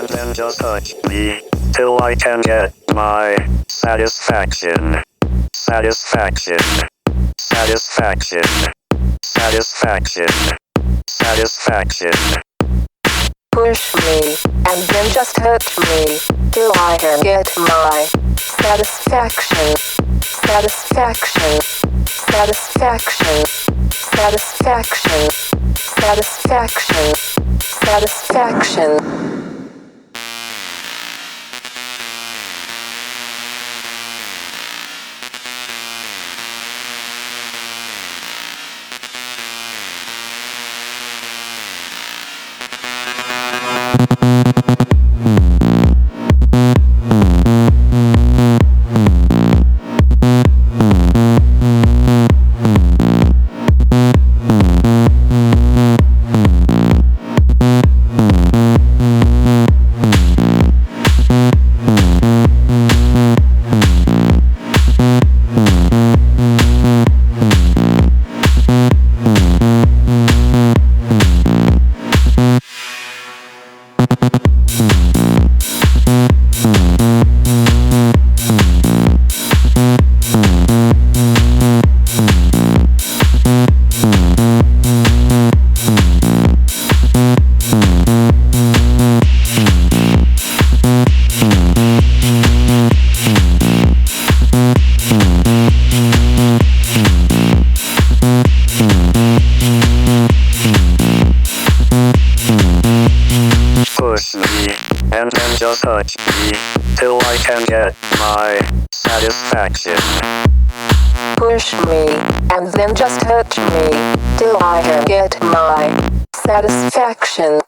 and then just touch me till I can get my satisfaction. Satisfaction. Satisfaction. Satisfaction. Satisfaction. Push me, and then just hurt me till I can get my satisfaction, satisfaction, satisfaction, satisfaction, satisfaction, satisfaction. Push me, and then just touch me, till I can get my satisfaction. Push me, and then just touch me, till I can get my satisfaction.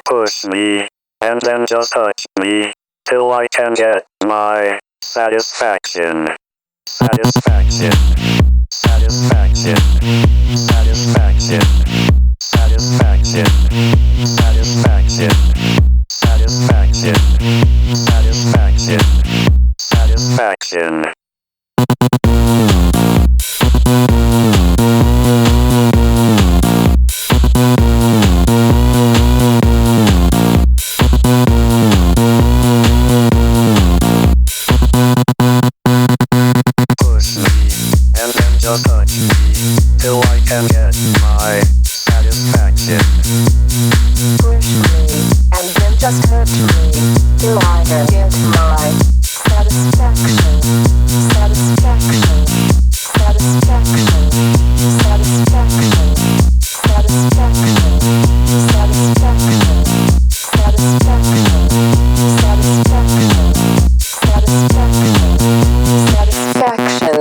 Push me, and then just touch me, till I can get my satisfaction. Satisfaction. Satisfaction. Satisfaction. Satisfaction. Satisfaction. Satisfaction. Satisfaction. Satisfaction. Just touch me, till I can get my satisfaction. Push me, and then just touch me, till I can get my satisfaction. Satisfaction. Satisfaction. Satisfaction. Satisfaction. Satisfaction. Satisfaction. Satisfaction. Satisfaction.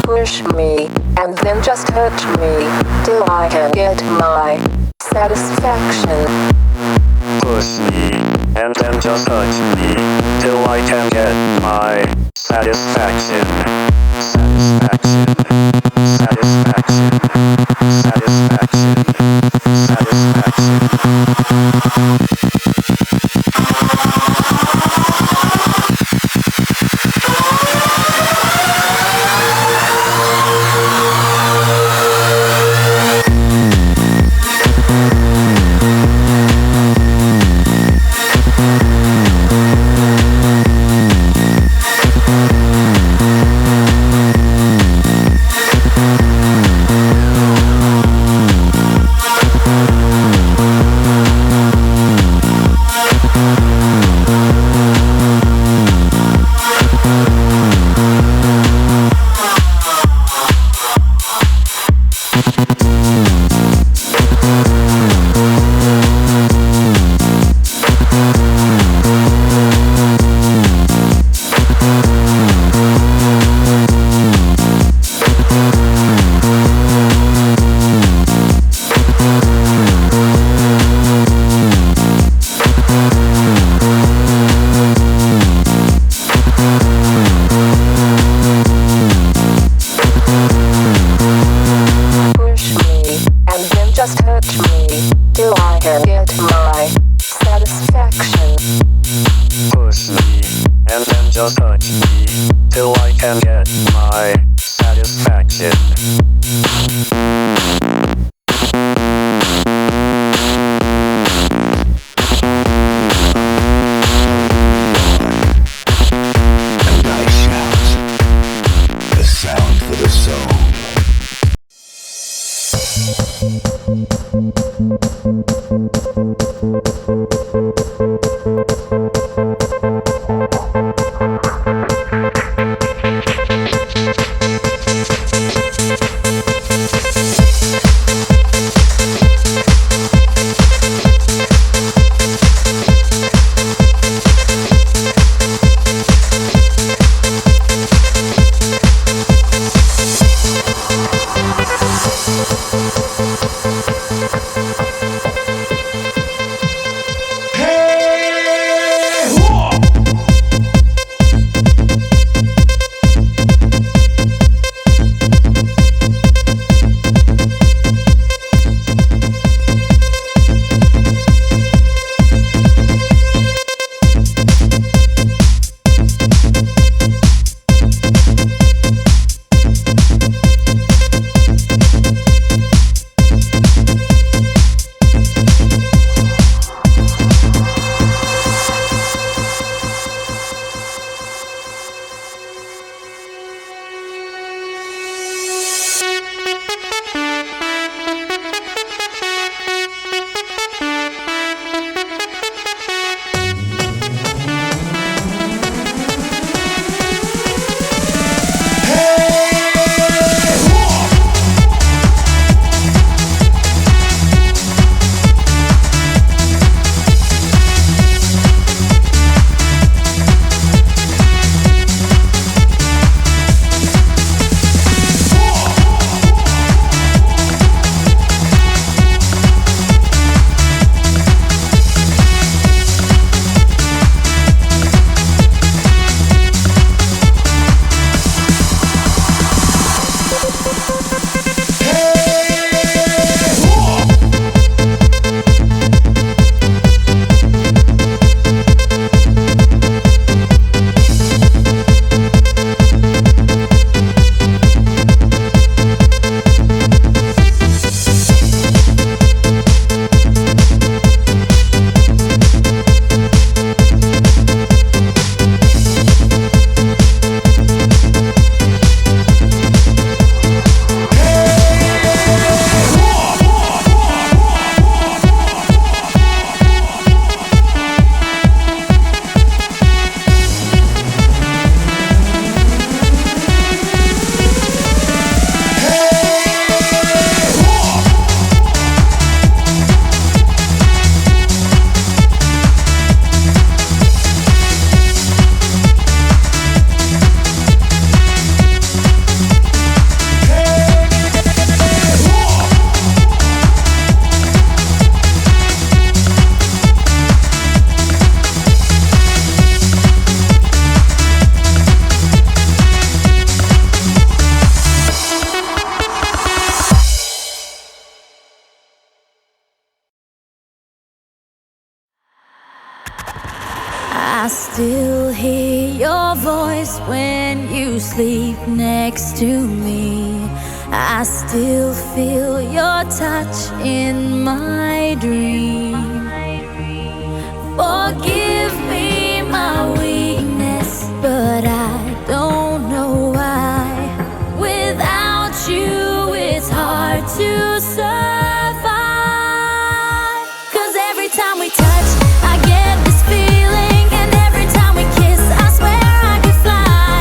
Push me, and then just touch me, till I can get my satisfaction. Push me, and then just touch me, till I can get my satisfaction. Satisfaction. Satisfaction. Satisfaction. Satisfaction. just touch me till I can get my satisfaction. And I shout the sound for the soul. I still hear your voice when you sleep next to me. I still feel your touch in my dream. Forgive me my weakness, but I don't know why. Without you, it's hard to survive. 'Cause every time we touch, I get this feeling, and every time we kiss, I swear I could fly.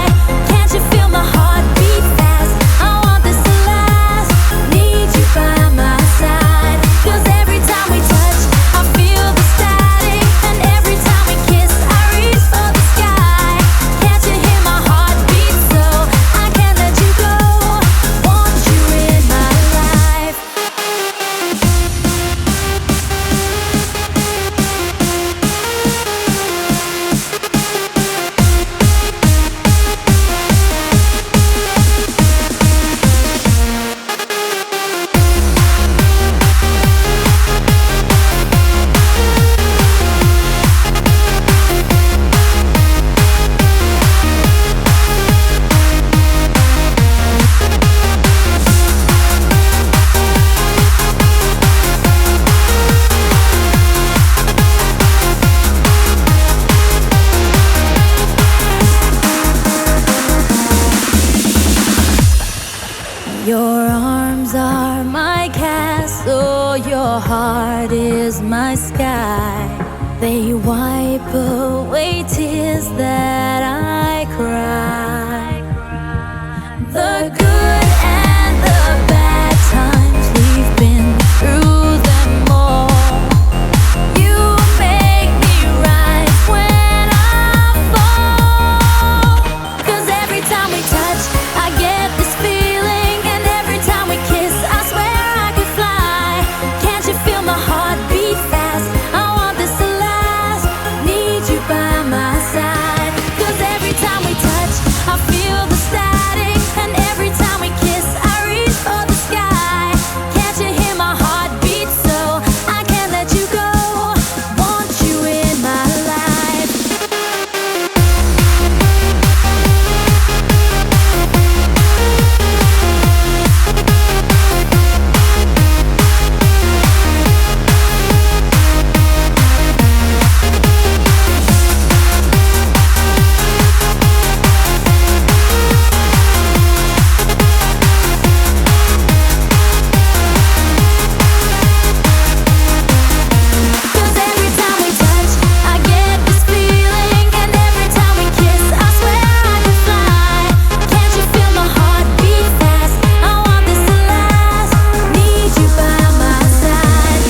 Can't you feel my heart beat fast? I want this to last. Need you by my side. 'Cause every time we touch, I feel the static, and every time we kiss, Your heart is my sky. They wipe away tears that I cry. The good and the bad times, we've been through them all. You make me rise when I fall. 'Cause every time we touch, I get this feeling. And every time we kiss, I swear I could fly. Can't you feel my heart beat fast? I want this to last. Need you by my side. 'Cause every time we touch, I feel the static. And every time we kiss, I reach for the sky. Can't you hear my heart beat? So I can't let you go. Want you in my life. Cause every time we touch, I get this feeling. And every time we kiss, I swear I could fly. Can't you feel my heart beat fast? I want this to last. Need you by my side.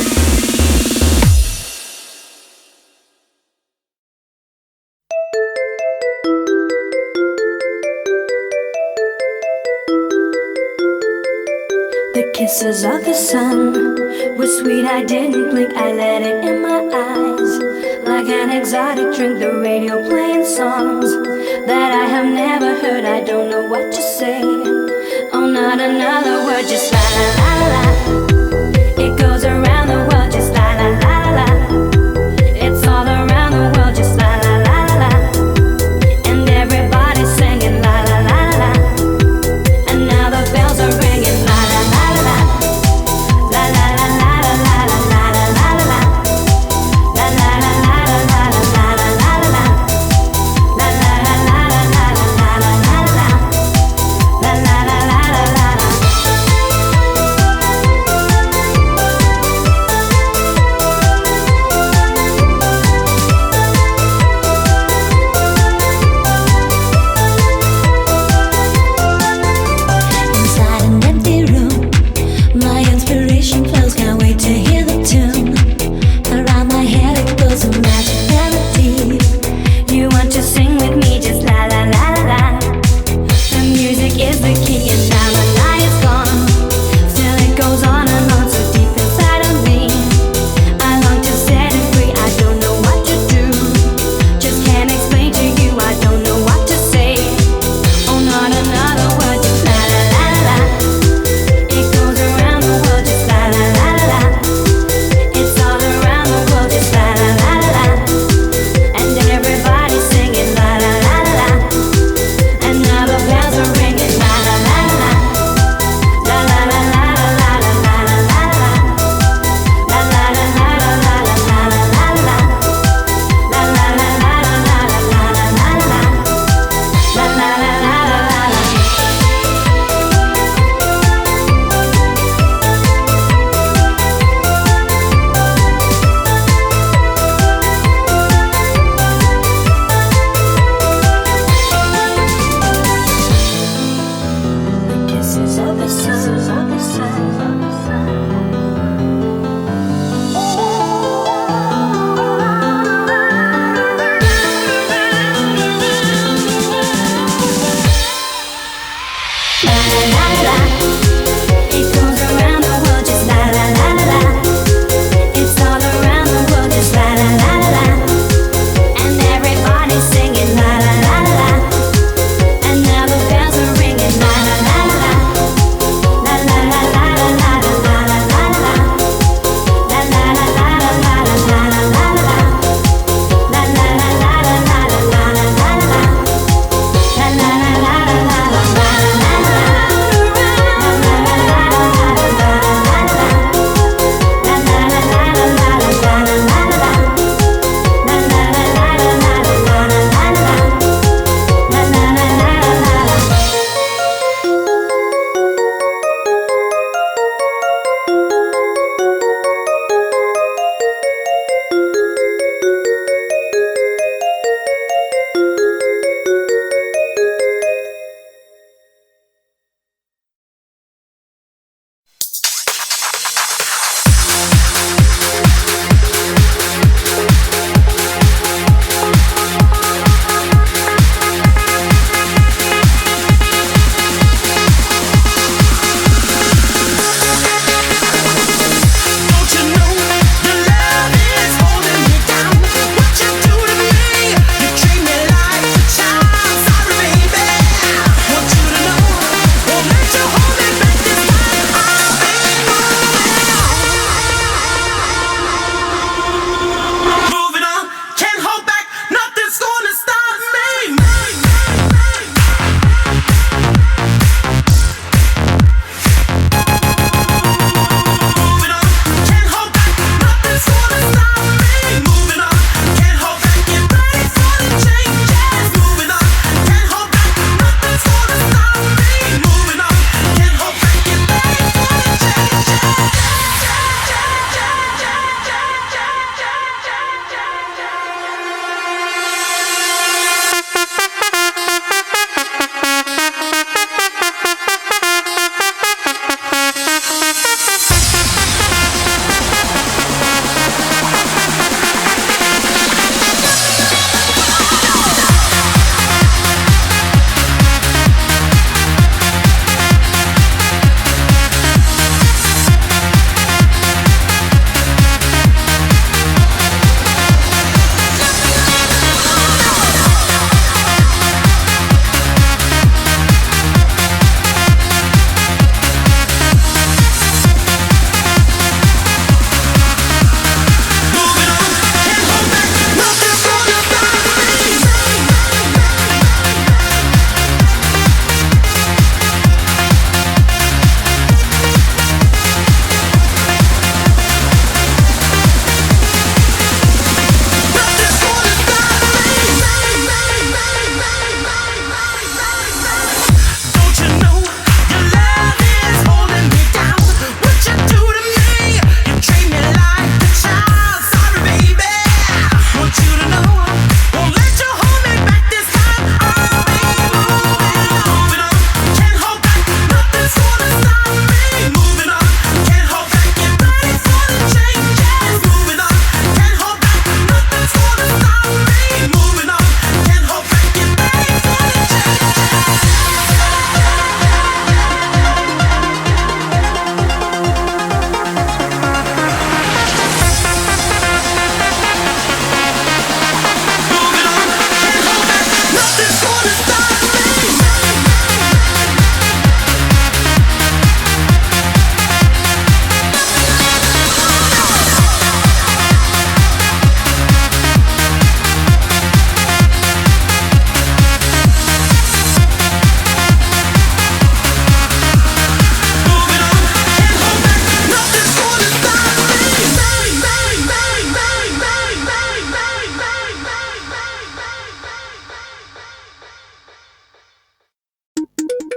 The kisses of the sun were sweet, I didn't blink, I let it in my eyes. Like an exotic drink, the radio playing songs that I have never heard, I don't know what to say. Oh, not another word, just la la la la la. It goes around the world, just la la la la la. It's all around the world, just la la la la la. And everybody's singing la la la la la. And now the bells are ringing la la la la la. La la la la la la la la la la la. La la la la la la la la la la la. La la la la la la la la la la. La la la la la la la.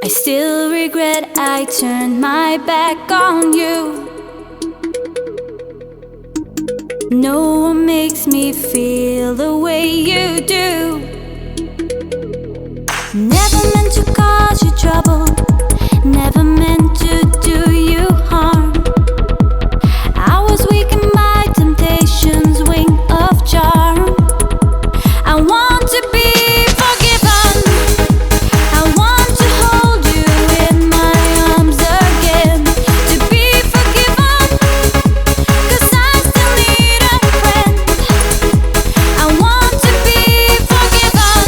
I still regret I turned my back on you. No one makes me feel the way you do. Never meant to cause you trouble, never meant to do you harm. I was weakened by temptation's wing of charm. I want to be forgiven. I want to hold you in my arms again. To be forgiven, 'cause I still need a friend. I want to be forgiven.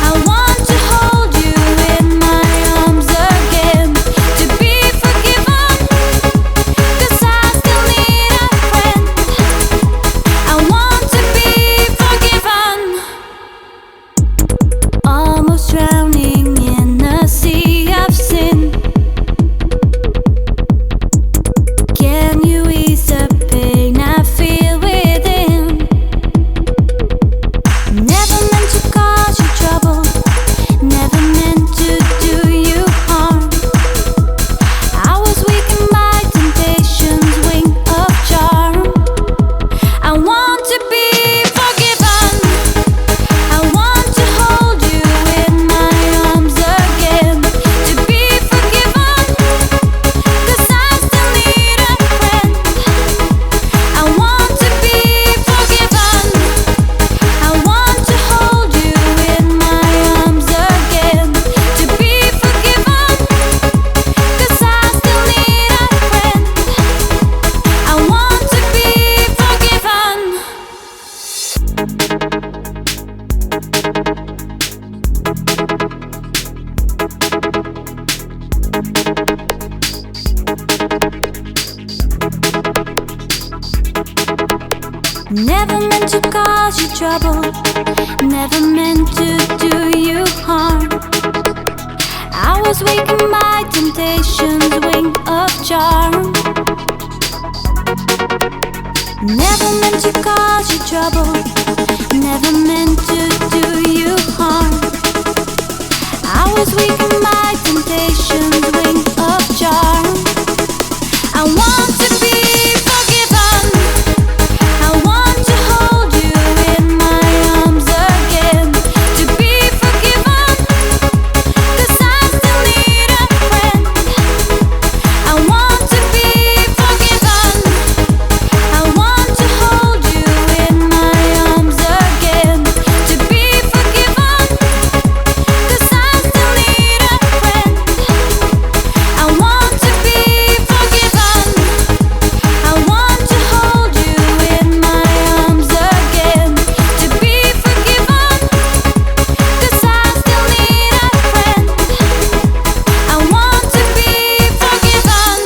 I want to hold you in my arms again. To be forgiven, 'cause I still need a friend. I want to be forgiven. Almost drowning in a sea of sin. Can you ease the pain I feel within? Never meant to cause you trouble, never meant to do you harm. I was weakened by temptation's wing of charm. I want to be forgiven. I want to hold you in my arms again. To be forgiven, 'cause I still need a friend. I want to be forgiven. I want to hold you in my arms again. To be forgiven, 'cause I still need a friend. I want to be forgiven. Never meant to cause you trouble, never meant to do you harm. I was weakened by temptation's wing of charm. Never meant to cause you trouble, never meant to do you harm. I was weakened by temptation's wing of charm. I want to be forgiven. I want to hold you in my arms again. To be forgiven, 'cause I still need a friend. I want to be forgiven. I want to hold you in my arms again. To be forgiven, 'cause I still need a friend. I want to be forgiven. I want to hold you in my arms again. To be forgiven, 'cause I still need a friend. I want to be forgiven.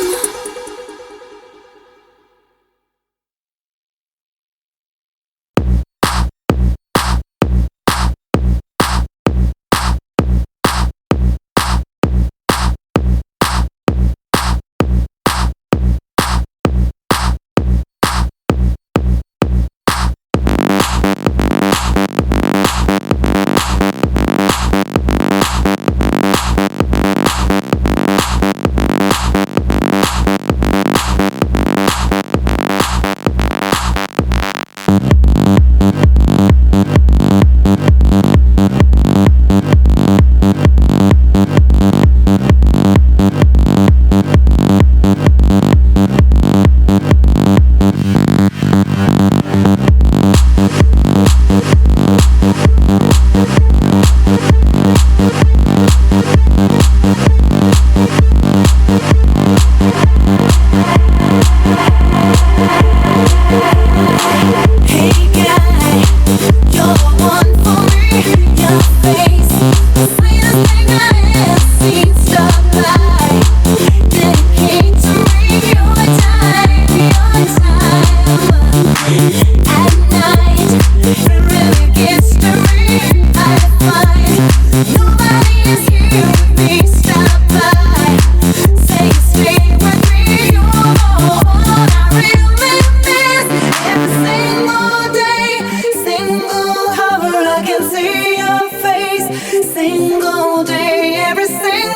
Single day, every single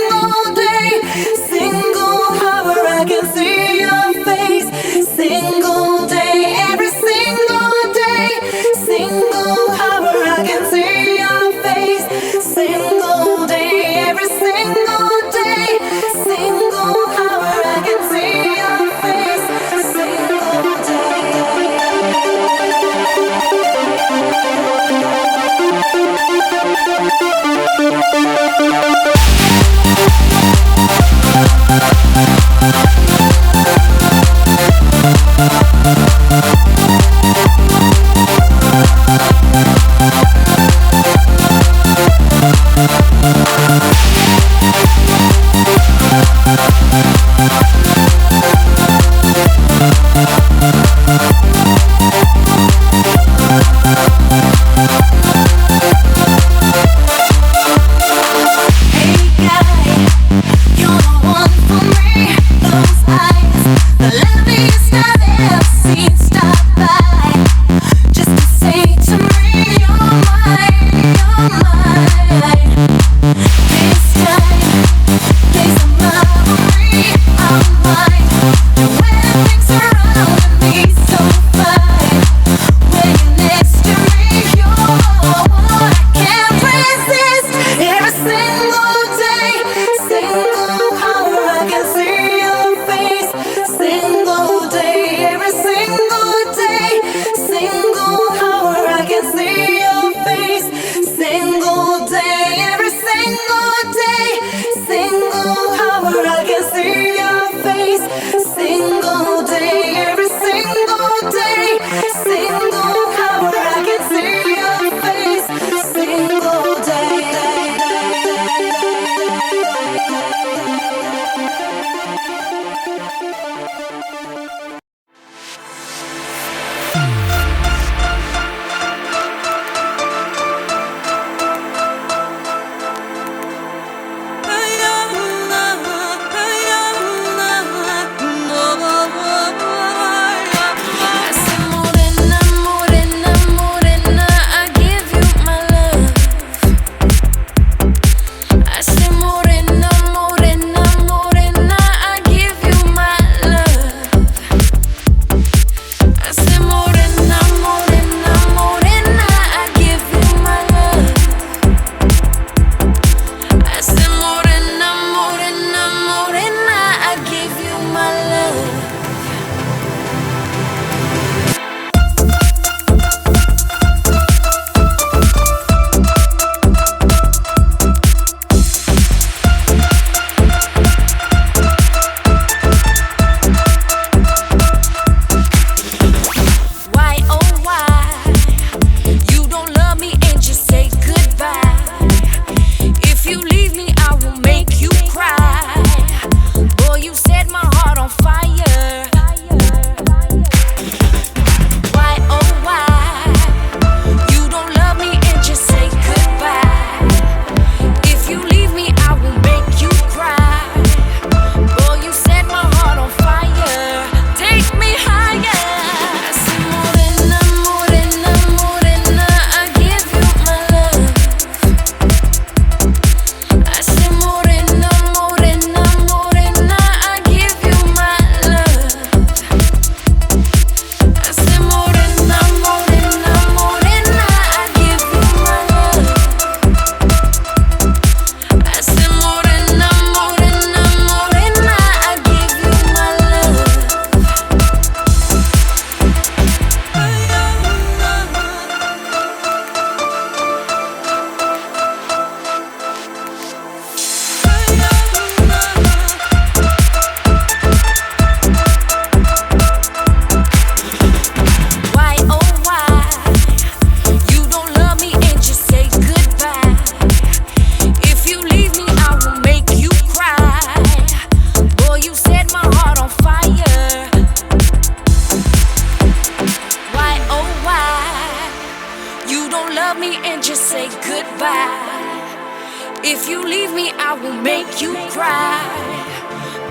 goodbye. If you leave me, I will make you cry.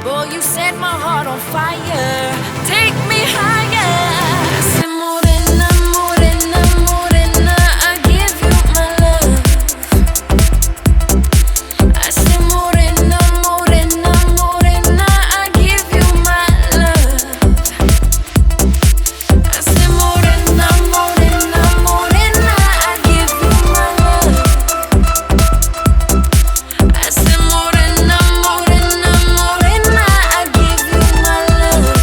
Boy, you set my heart on fire. Take me higher. Say morena, morena, morena, I give you my love. I say morena, morena, morena, I give you my love. I say morena, morena, morena, I give you my love. I say morena, morena, morena, I give you my love.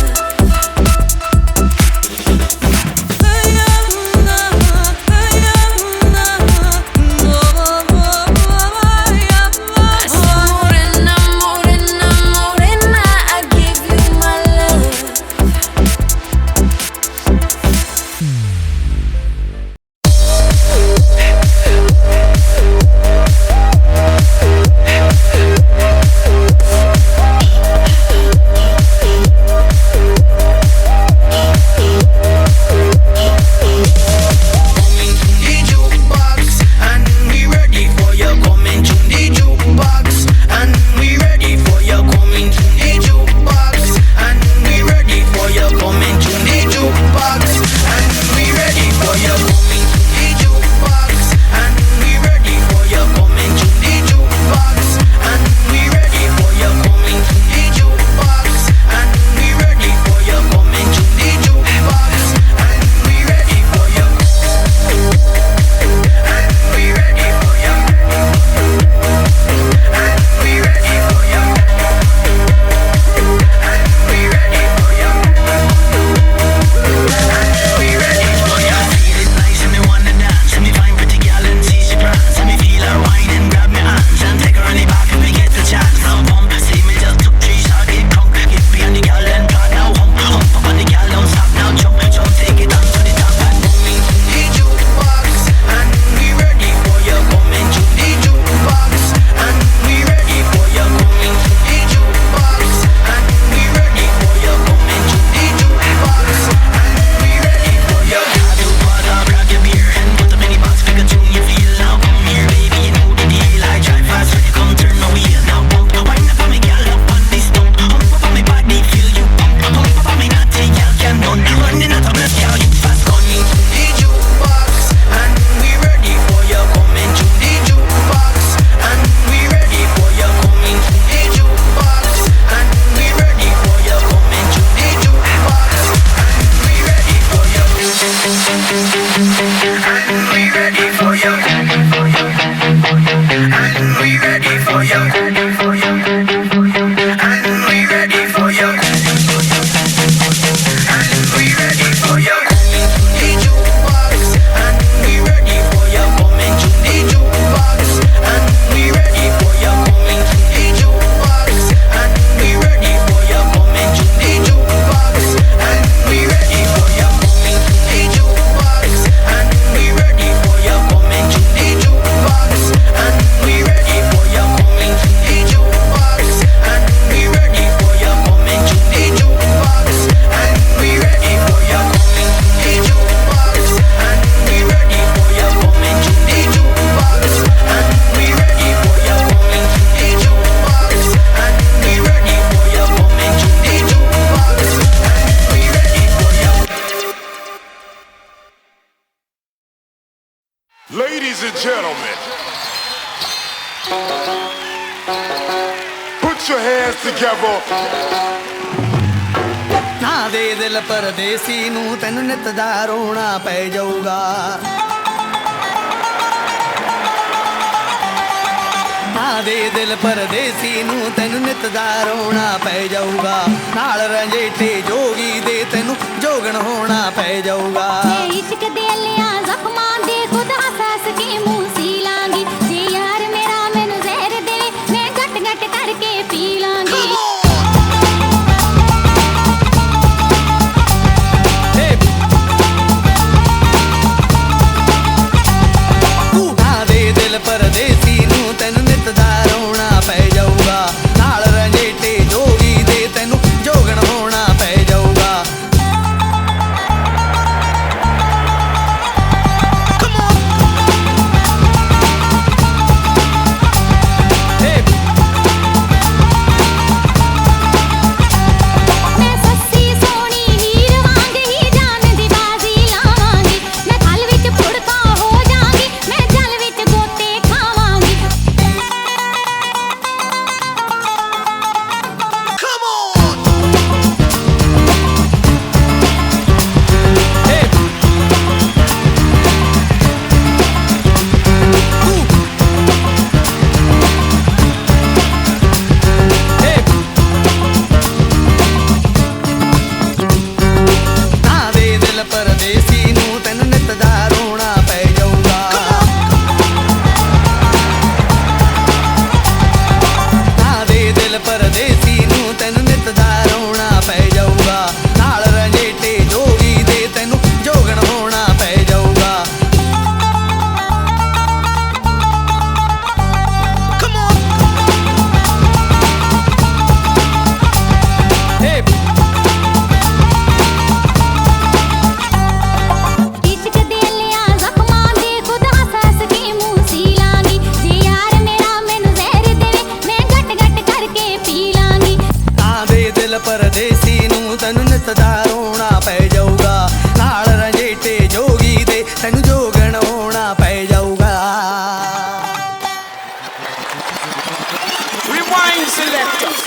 Ladies and gentlemen, put your hands together. ਨਾ ਦੇ ਦਿਲ ਪਰਦੇਸੀ ਨੂੰ ਤੈਨੂੰ ਨਿਤ ਦਾ ਰੋਣਾ ਪੈ ਜਾਊਗਾ ਨਾ ਦੇ ਦਿਲ ਪਰਦੇਸੀ ਨੂੰ ਤੈਨੂੰ ਨਿਤ ਦਾ ਰੋਣਾ ਪੈ ਜਾਊਗਾ ਨਾਲ ਰੰਜੇਠੇ ਜੋਗੀ ਦੇ ਤੈਨੂੰ ਜੋਗਣ ਹੋਣਾ ਪੈ ਜਾਊਗਾ ਇਸ਼ਕ ਦੇ ਲਿਆ ਜ਼ਖਮਾਂ ਦੇ ਖੁਦ ਹੱਸ ਕੇ ਮੂੰਹ ਸੀ ਲਾਂਗੀ ਜੇ ਯਾਰ ਮੇਰਾ ਮੈਨੂੰ ਜ਼ਹਿਰ ਦੇ ਮੈਂ ਘਟ ਘਟ ਕਰਕੇ ਪੀ ਲਾਂਗੀ ਪਰਦੇਸੀ ਨੂੰ ਤੈਨੂੰ ਨਿਤ ਦਾ ਰੋਣਾ ਪੈ ਜਾਊਗਾ ਨਾਲ ਰੰਜੇਟੇ ਜੋਗੀ ਦੇ ਤੈਨੂੰ ਜੋਗਣ ਹੋਣਾ ਪੈ ਜਾਊਗਾ wine selector.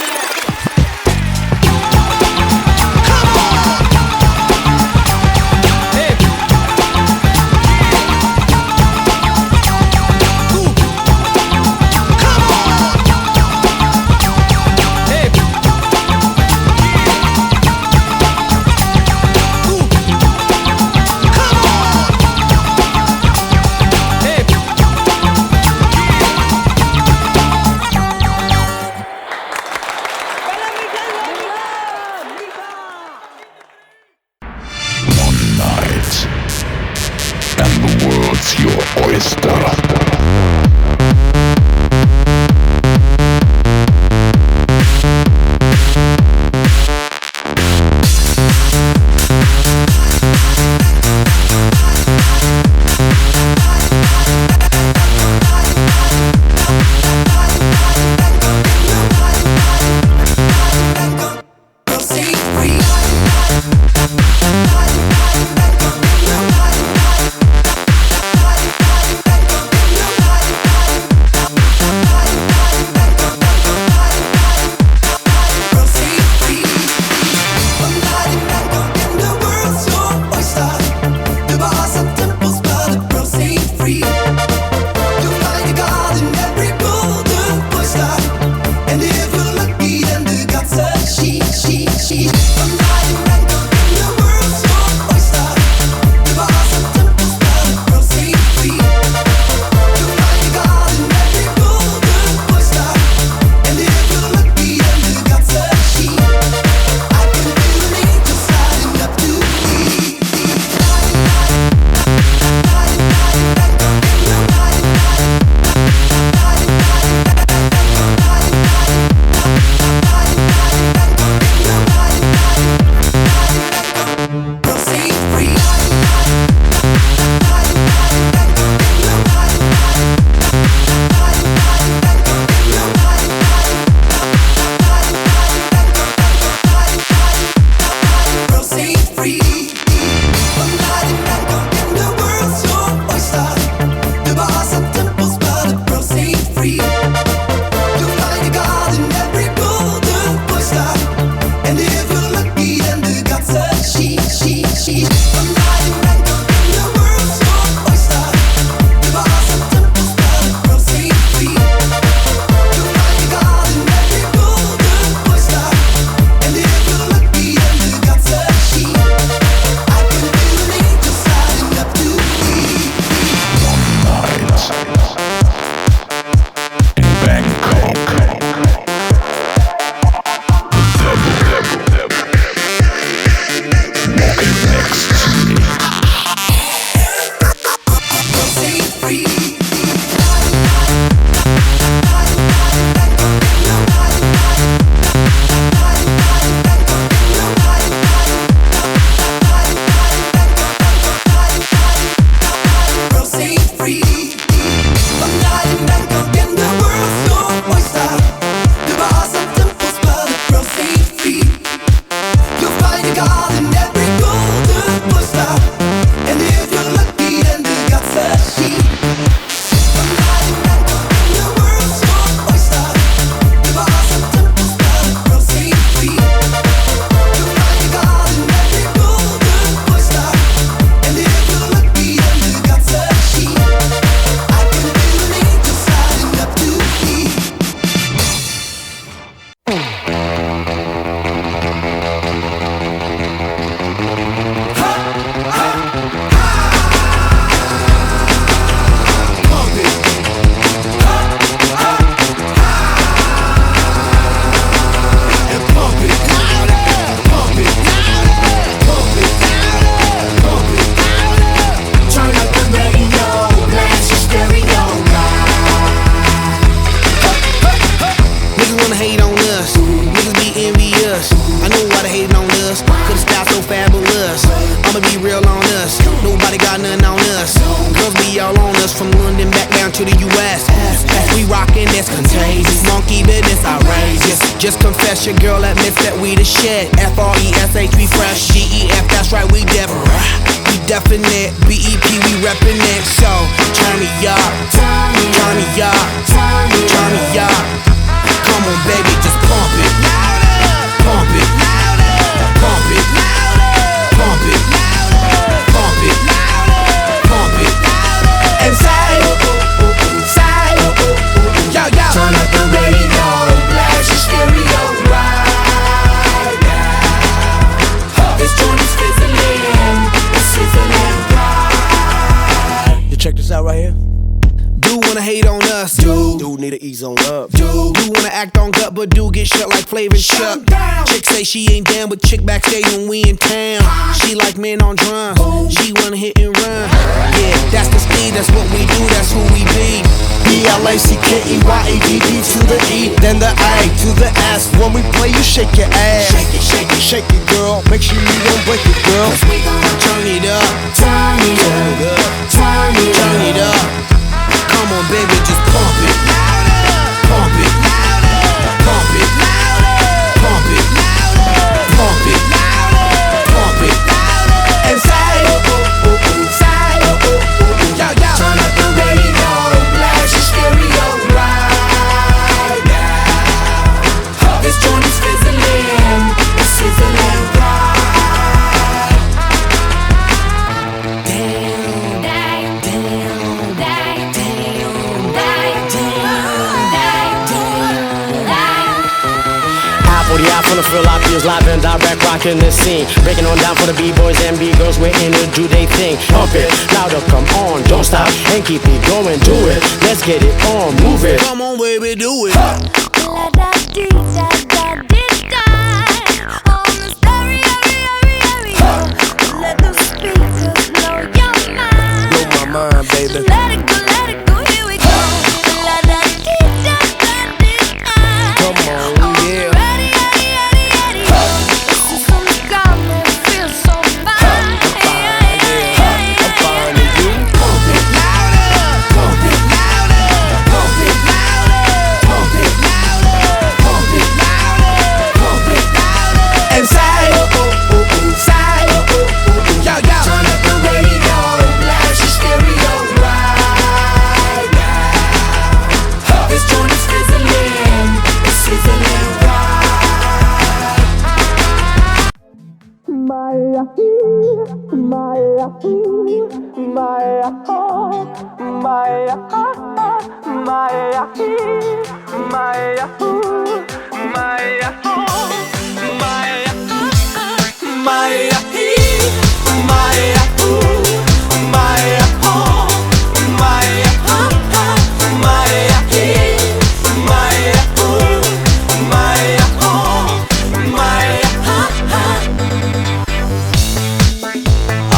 to the US. We rockin', it's contagious. Monkey business outrageous. Just confess your girl admits that we the shit. F-R-E-S-H, we fresh. G-E-F, that's right, we different. We definite. B-E-P, we reppin' it. So, turn me up. Turn me up. Turn me up. Come on, on us. Dude need to ease on up. Dude wanna act on gut, but do get shut like Flavor Chuck. Chick say she ain't down, but chick backstage when we in town. She like men on drums. She wanna hit and run. Yeah, that's the speed, that's what we do, that's who we be. BLACKEYADD to the E, then the A to the S. When we play, you shake your ass. Shake it, shake it, shake it, girl. Make sure you don't break it, girl. Turn it up, Turn it up, turn it up, turn it up. Come on, baby, just pump it. Pump it. Pump it. Pump it. Pump it. Pump it. And say, say, yo, yo. Turn up the radio, blast your stereo right now. This joint is fizzling, it's sizzling right. From the Philippines, live and direct, rocking the scene. Breaking on down for the B-boys and B-girls, we're in to do they thing. Pump it, louder, come on, don't stop, and keep it going, do it. Let's get it on, move it. Come on, baby, do it. On the stereo, let the speakers blow your mind. Blow my mind, baby. Let it go, here we go. La da dee da da dee da. Come on, yeah. Ready, this is on the ground that feels so fine. I'm fine with you. Pump it louder, pump it louder, pump it louder, pump it louder, pump it louder, pump it louder. And say, say, yo, yo. Turn up the radio, blast your stereo right now. This joint is fizzling, it's sizzling right.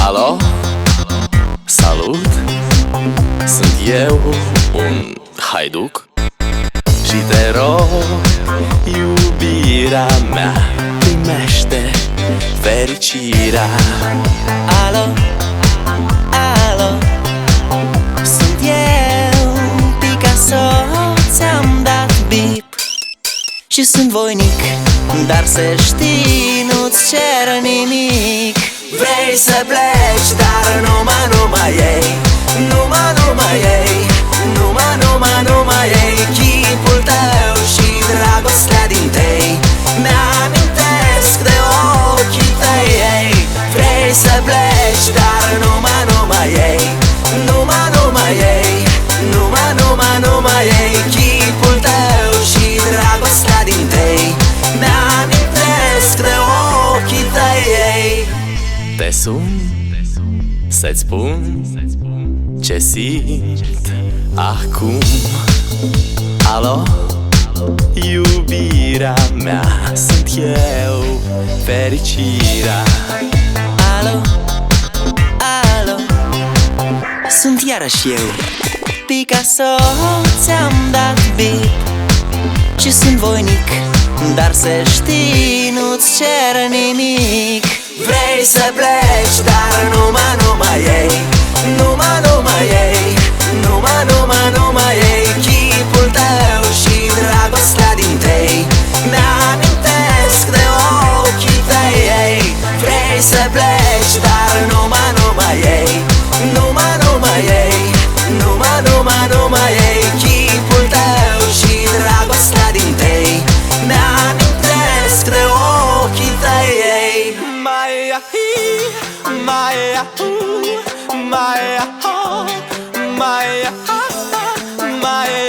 Alo? Salut! Sunt eu, un haiduc și te rog, iubirea mea, primește fericirea. Alo? Alo? Sunt eu, Picasso, ți-am dat bip și sunt voinic, dar să știi, nu-ți cer nimic. Vrei să pleci, dar numai ei, numai ei, numai ei, chipul tău și dragostea din tei mi-amintesc de ochii tăi, ei. Vrei să pleci, dar numai ei, numai ei, numai ei, chipul tău și dragostea din tei mi-amintesc de ochii tăi, ei. Te sun să-ți spun ce simt acum. Alo? Iubirea mea, sunt eu, fericirea. Alo? Alo? Sunt iarăși eu, Picasso, ți-am dat bip și sunt voinic, dar să știi, nu-ți cer nimic. Vrei să pleci, dar numai ei, numai ei, numai ei, chipul tău și dragostea din tei mi-amintesc de ochii tăi, ei. Vrei să pleci, dar numai ei, numai ei, numai ei, chipul tău și dragostea din tei mi-amintesc de ochii tăi, ei. Maya, Maya, Maya, Maya, Maya.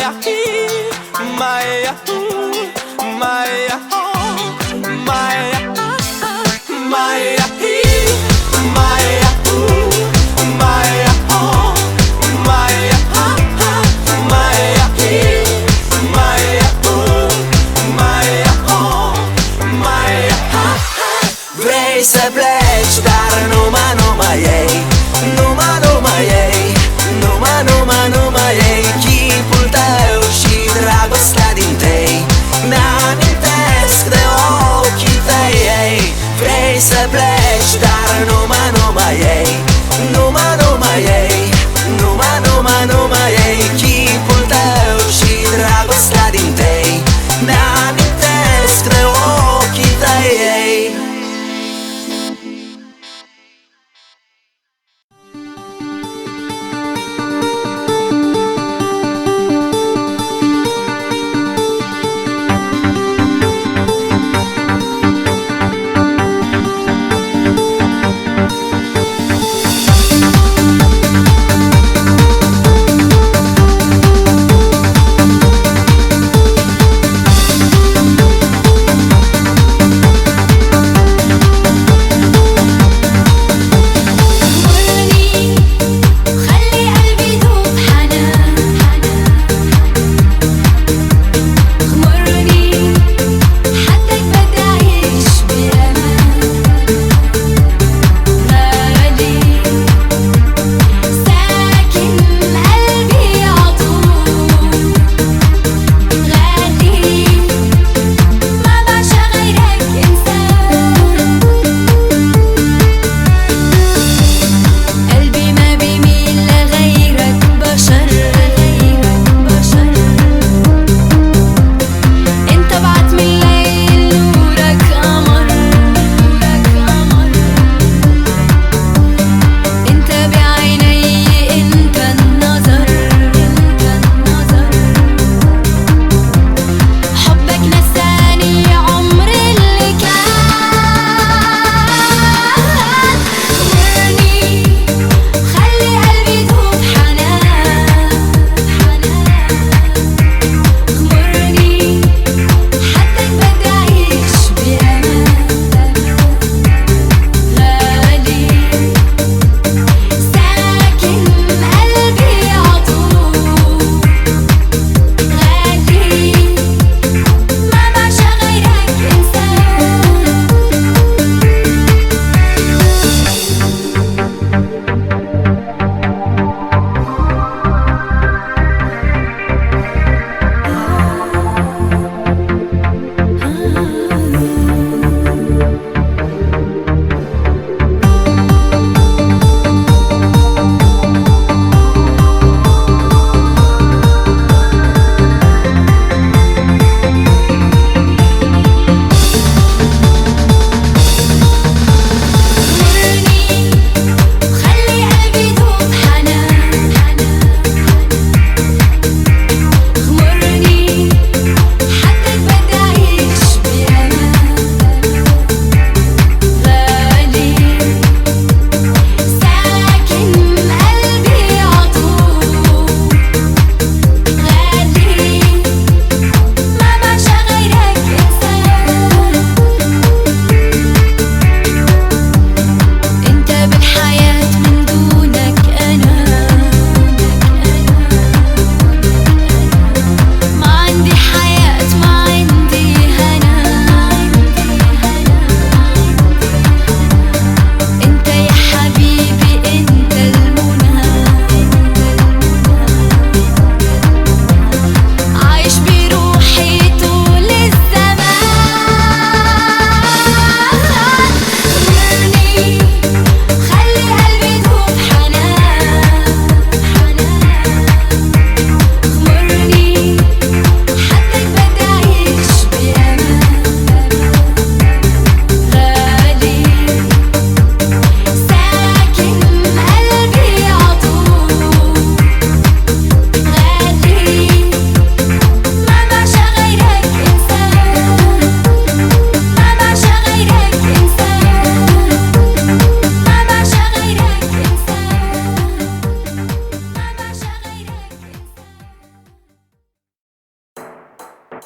I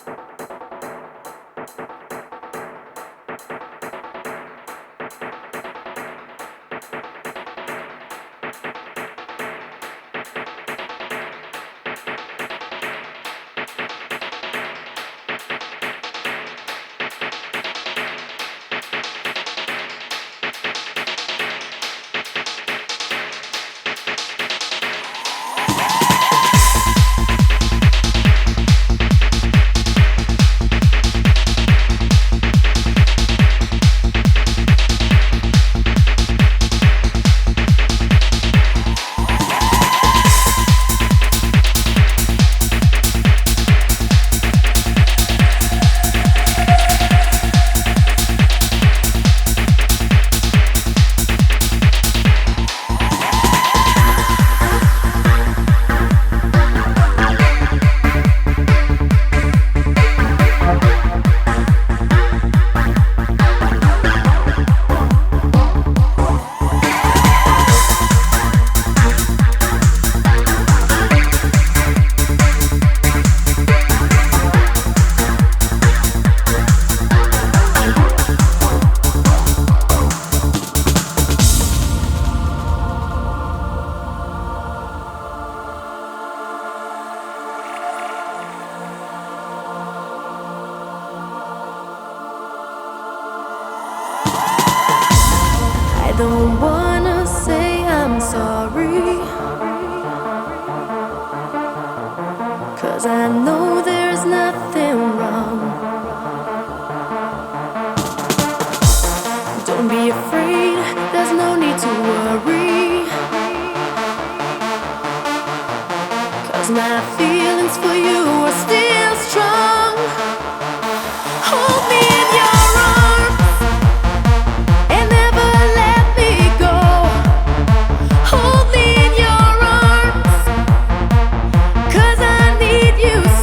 don't wanna say I'm sorry, 'cause I know there's nothing wrong. Don't be afraid, there's no need to worry, 'cause my feelings for you are still strong. Hold me in your arms and never let me go. Hold me in your arms, 'cause I need you so.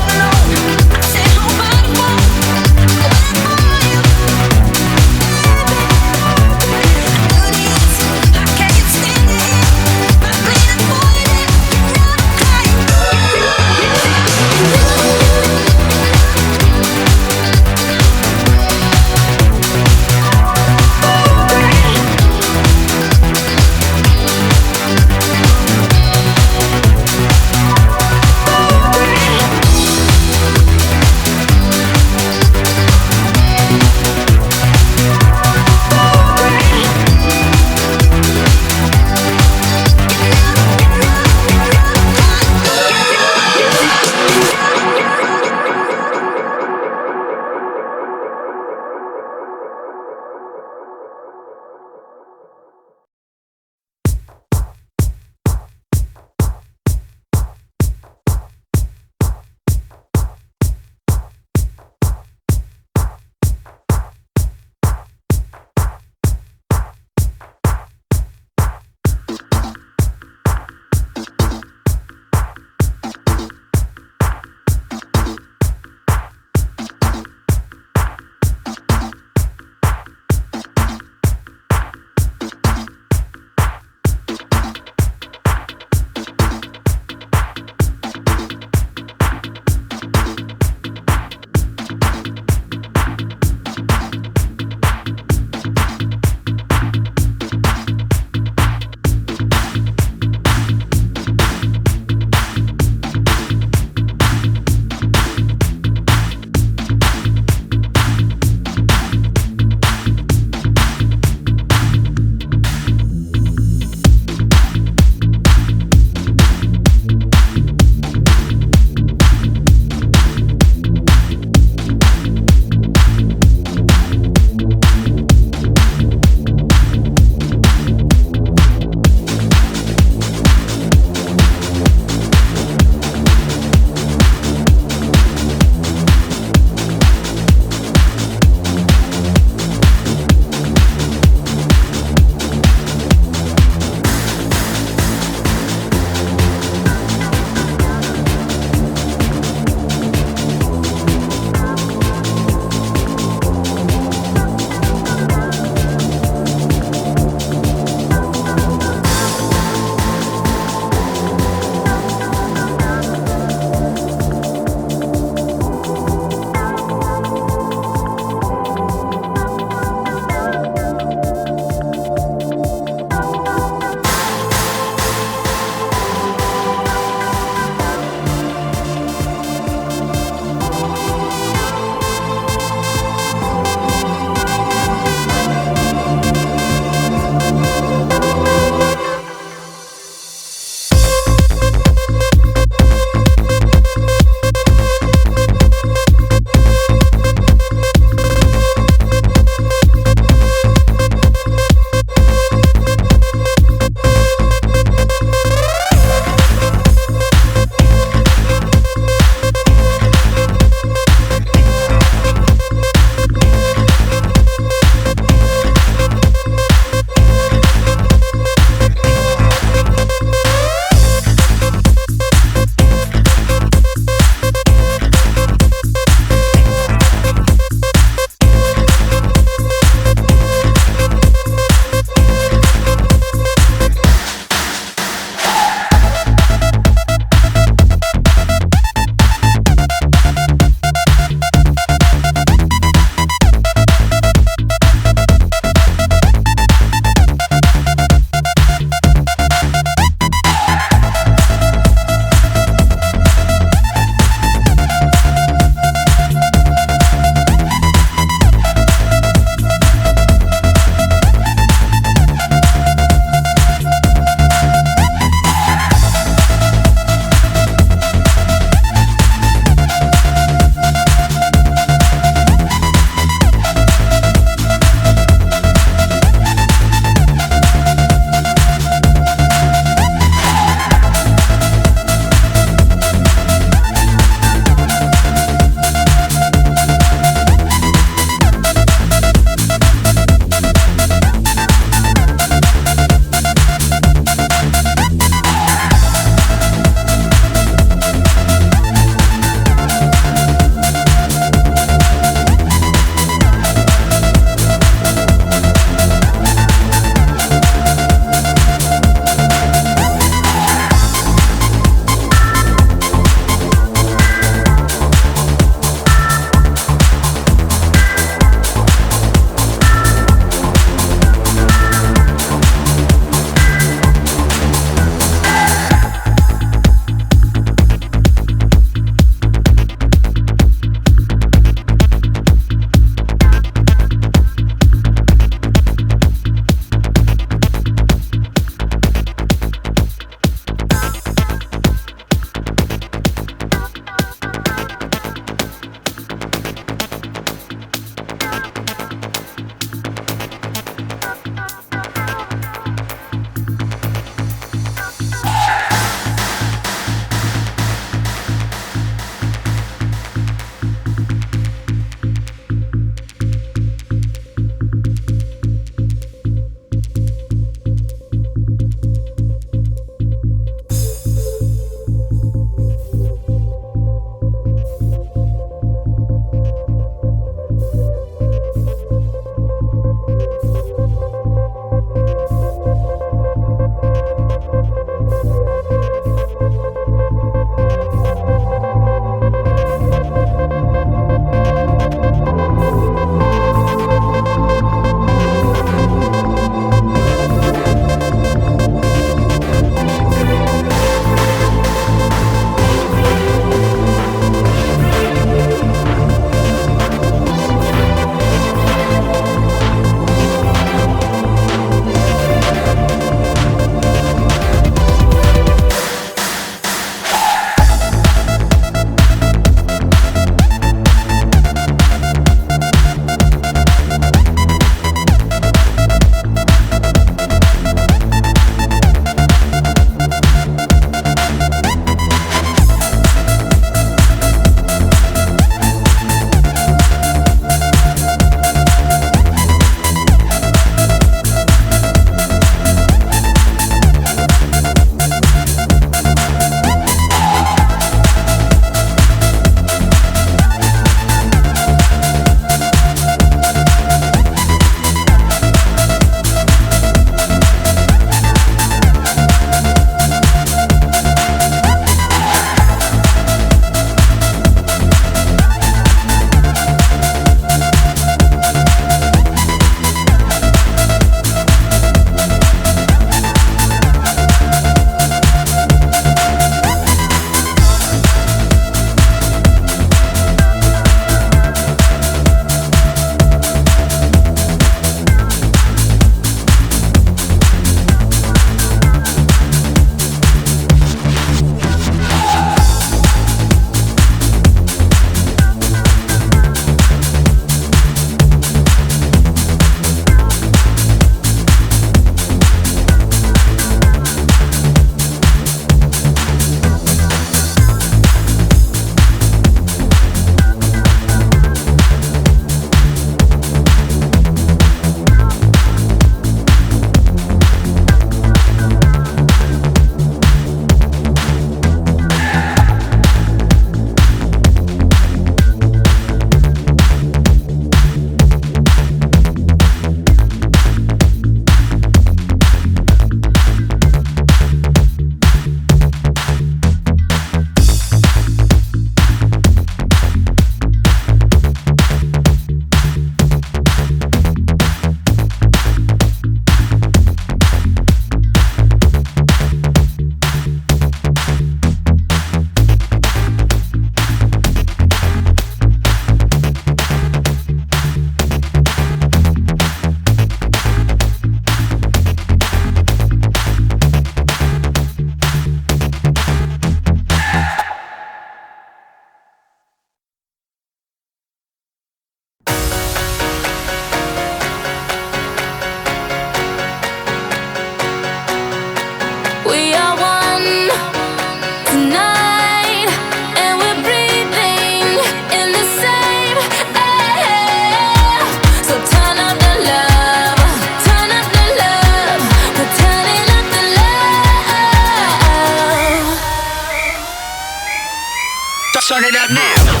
Turn it up now.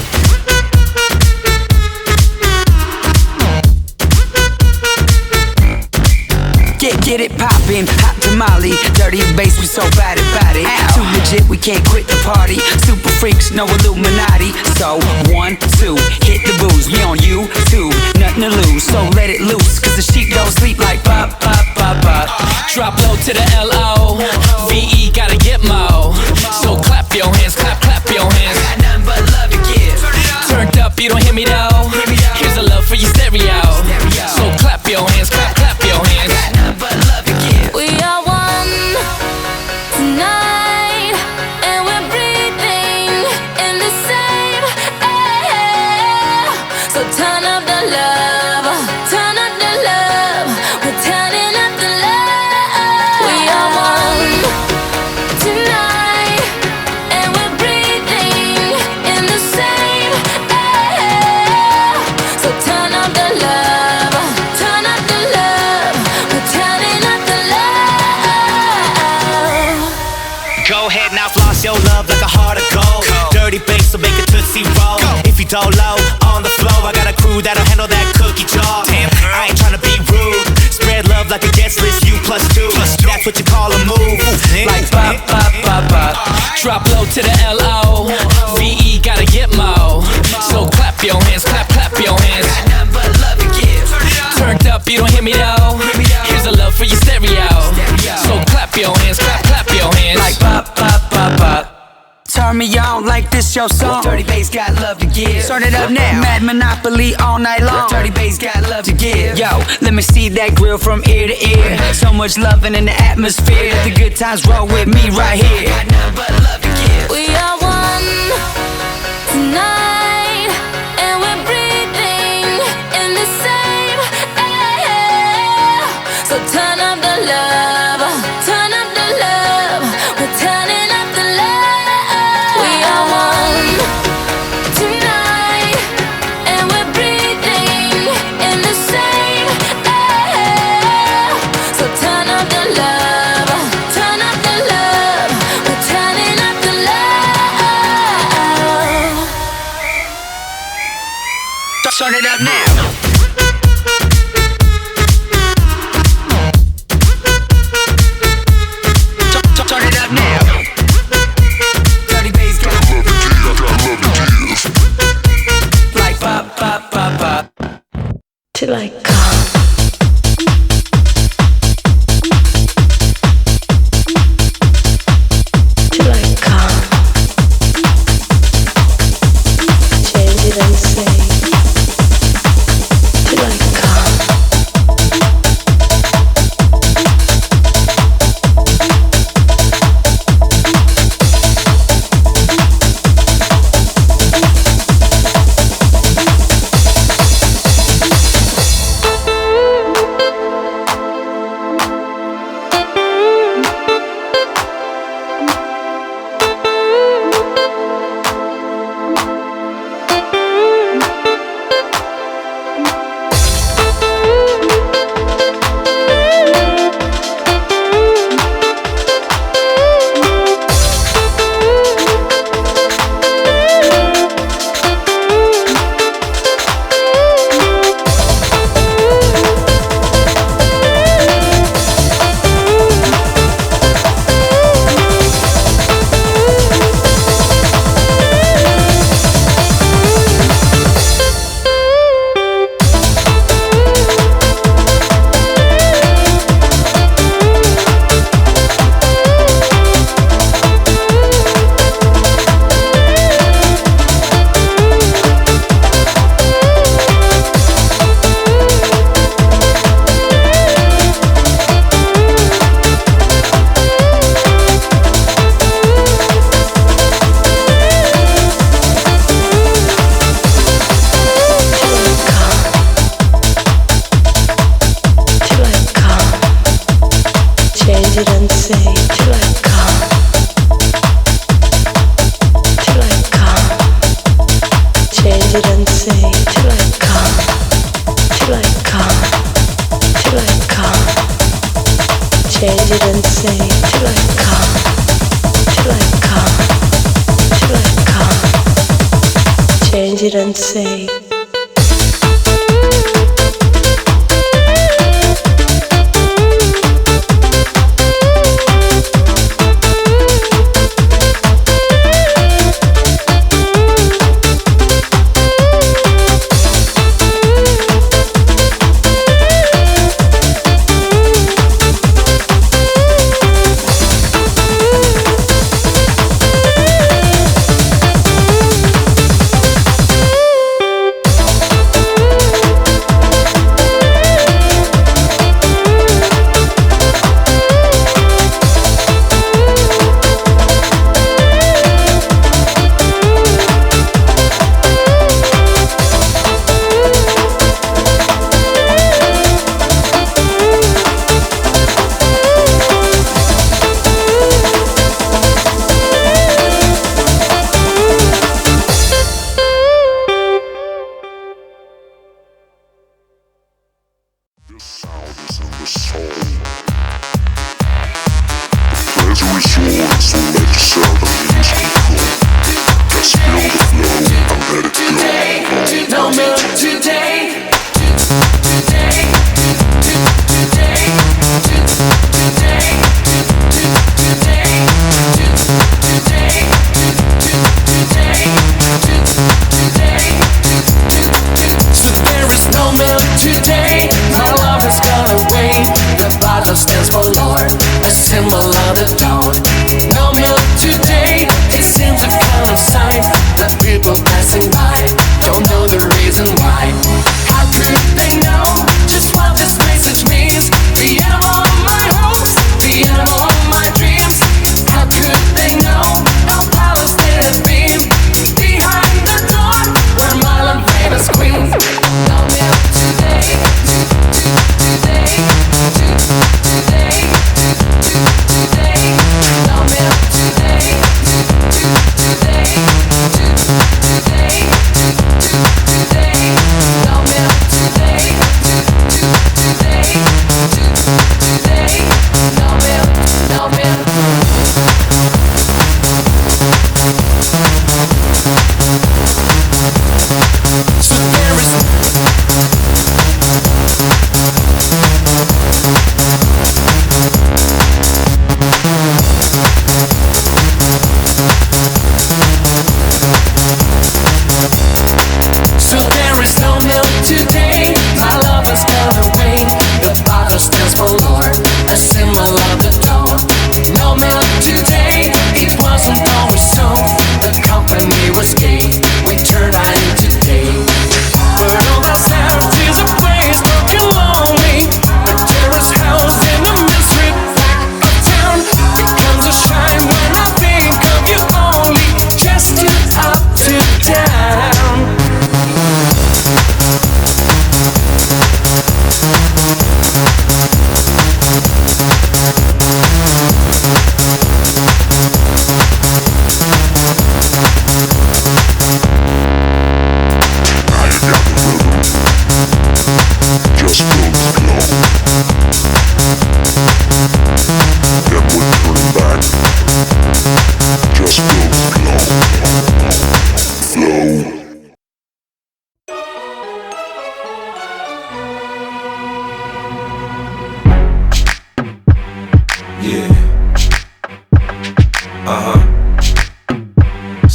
Get it poppin', hot tamale, dirty bass, we so bad about it. Too legit, we can't quit the party. Super freaks, no Illuminati. So 1, 2, hit the booze. We on you too, nothing to lose. So let it loose, cause the sheep don't sleep like pop, pop, pop, pop. Drop low to the L-O-V-E, gotta get mo. So clap your hands, clap, clap your hands. Got nothing but love to give. Turned up, you don't hear me though. Here's a love for your stereo. So clap your hands, clap, clap your hands. We are one tonight, and we're breathing in the same air. So turn up the love, turn up the love. We're turning up the love. We are one tonight, and we're breathing in the same air. So turn up the love, turn up the love. We're turning up the love. Go ahead now, floss your love like a heart of gold. Dirty bass, so make a tootsie roll. If you don't low, on the floor, I got a crew that'll handle that cookie jar. I ain't tryna be rude. Spread love like a guest list, you plus two. That's what you call a move. Like pop, pop, pop, pop. Drop low to the L-O-V-E, gotta get mo. So clap your hands, clap, clap your hands. Got nothing but love to give. Turned up, you don't hear me though. Here's a love for your stereo. So clap your hands, clap, clap your hands. Like pop, pop, pop, pop. Turn me on like this your song. Dirty bass got love to give. Turn it up now. Mad Monopoly all night long. Dirty bass got love to give. Yo, let me see that grill from ear to ear. So much loving in the atmosphere. The good times roll with me right here. Got nothing but love to give. We are one tonight, and we're breathing in the same air. So turn up the love, turn up the love. We're turning up the love. We are one tonight, and we're breathing in the same air. So turn up the love, turn up the love. We're turning up the love. Turn it up now. Turn it up now. Dirty bass got love to give. Like pop, pop, pop, pop. Till I come. Till I come. Change it and say. Till I come. change it and say till I come, till I come, till I come. change it and say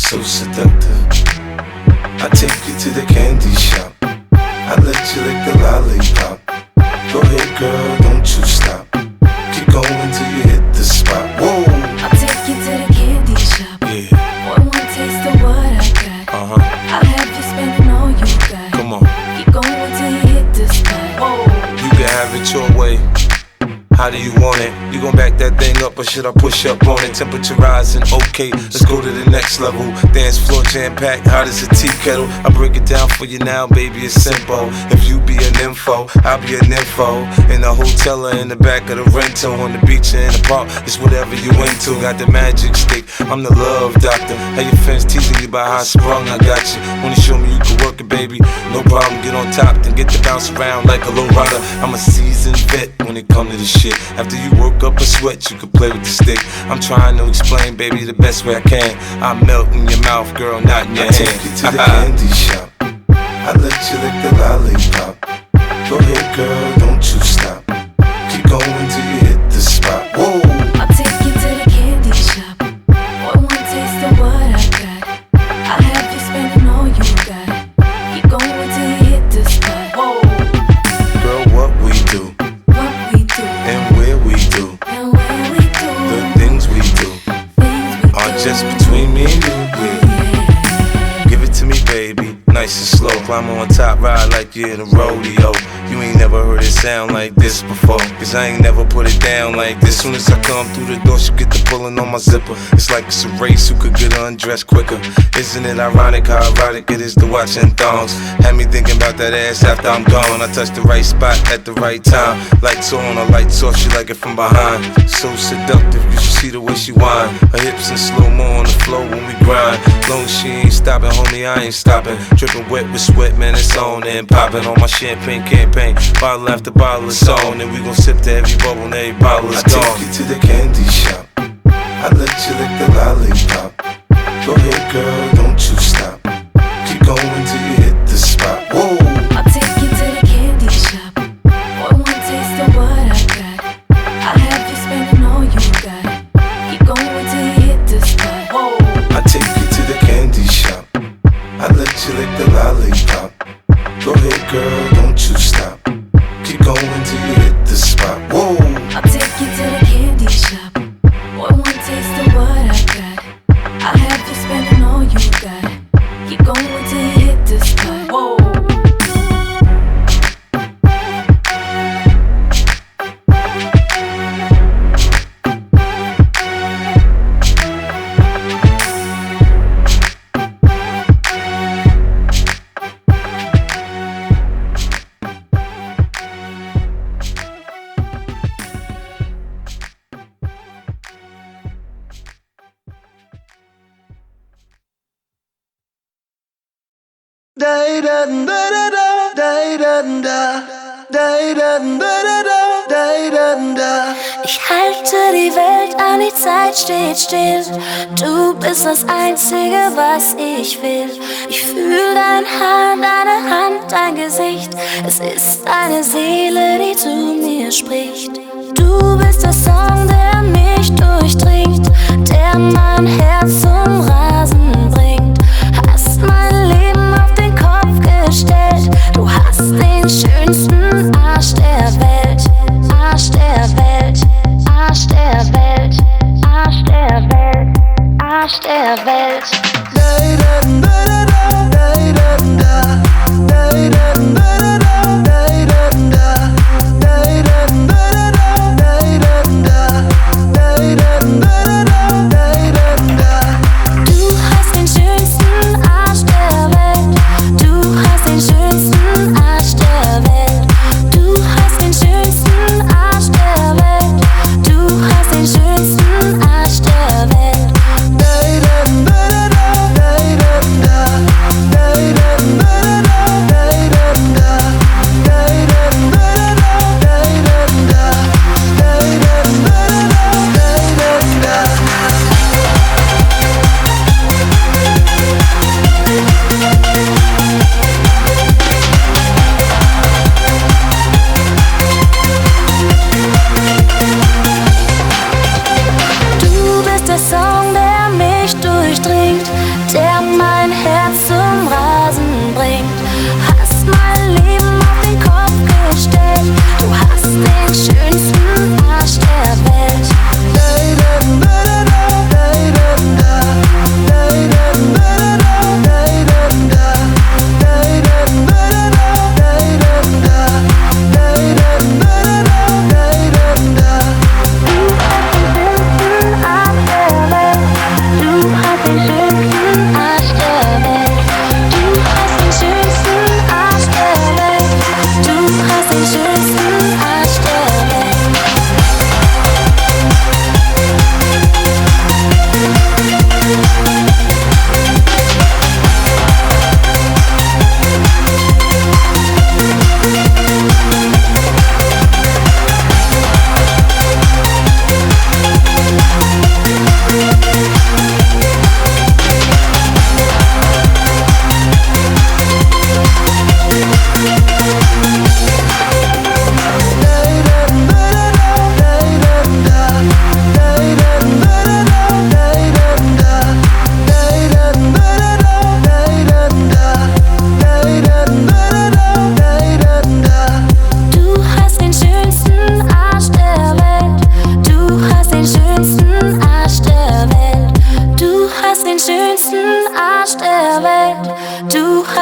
so seductive. I take you to the candy shop. I let you lick the lollipop. Go ahead, girl, don't you stop. Keep going till you hit the spot. Whoa! I'll take you to the candy shop. Yeah. One more taste of what I got. I'll have you spending all you got. Come on. Keep going till you hit the spot. Whoa! You can have it your way. How do you want it? You gon' back that thing up or should I push up on it? Temperature rising, okay, let's go to the next level. Dance floor jam-packed, hot as a tea kettle. I break it down for you now, baby, it's simple. If you be an info, I'll be an info. In the hotel or in the back of the rental, on the beach or in the park, it's whatever you into. Got the magic stick, I'm the love doctor. How your friends teasing you about how I sprung, I got you. Wanna show me you can work it, baby? No problem, get on top, then get to bounce around like a low rider. I'm a seasoned vet when it come to this shit. After you work up a sweat, you can play with the stick. I'm trying to explain, baby, the best way I can. I melt in your mouth, girl, not in your hand. Take you to the candy shop. I let you lick the lollipop. Go ahead, girl, don't you stop. Keep going till you hit the spot. Whoa. I'll take you to the candy shop. Boy, one taste of what I got. I'll have you spending all you got. Keep going till you hit the spot. Whoa. Girl, what we do, What we do, and where we do, and where we do, the things we do, are just between me and you. Yeah. Give it to me, baby, nice and slow. Climb on top, ride like you're in a rodeo. You ain't never heard it sound like this before, cause I ain't never put it down like this. Soon as I come through the door, she get the pulling on my zipper. It's like it's a race, who could get undressed quicker. Isn't it ironic how erotic it is to watch in thongs? Had me thinking about that ass after I'm gone. I touched the right spot at the right time. Lights on, her lights off, she like it from behind. So seductive, you should see the way she whine. Her hips in slow-mo on the floor when we grind. Long as she ain't stopping, homie, I ain't stopping. Dripping wet with sweat, man, it's on and popping on my champagne campaign. Bottle after bottle is on, and we gon' sip to every bubble and every bottle is gone. I take you to the candy shop. I let you lick the lollipop. Go ahead, girl, don't you stop. Keep going till you hit the spot. Whoa. I'll take you to the candy shop. Boy, one taste of what I got. I'll have you spending all you got. Keep going till you hit the spot. Whoa. I take you to the candy shop. I let you lick the lollipop. Go ahead, girl, don't you stop. Keep going till you hit the spot. Whoa. I'll take you to the candy shop. Boy, one taste of what I got. I'll have you spending all you got. Keep going till you hit the spot. Whoa. Ich halte die Welt an, die Zeit steht still. Du bist das Einzige, was ich will. Ich fühl dein Haar, deine Hand, dein Gesicht. Es ist deine Seele, die zu mir spricht. Du bist der Song, der mich durchdringt, der mein Herz zum Rasen bringt. Hast mein Leben auf den Kopf gestellt. Du hast den schönsten Arsch der Welt. Arsch der Welt, Arsch der Welt, Arsch der Welt, Arsch der Welt.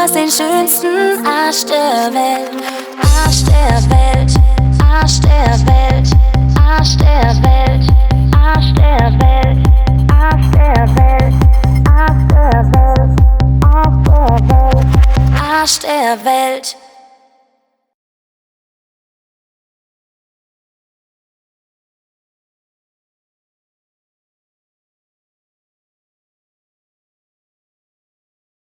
hast den schönsten Arsch der Welt. Arsch der Welt, Arsch der Welt, Arsch der Welt, Arsch der Welt, Arsch der Welt, Arsch der Welt, Arsch der Welt, Arsch der Welt.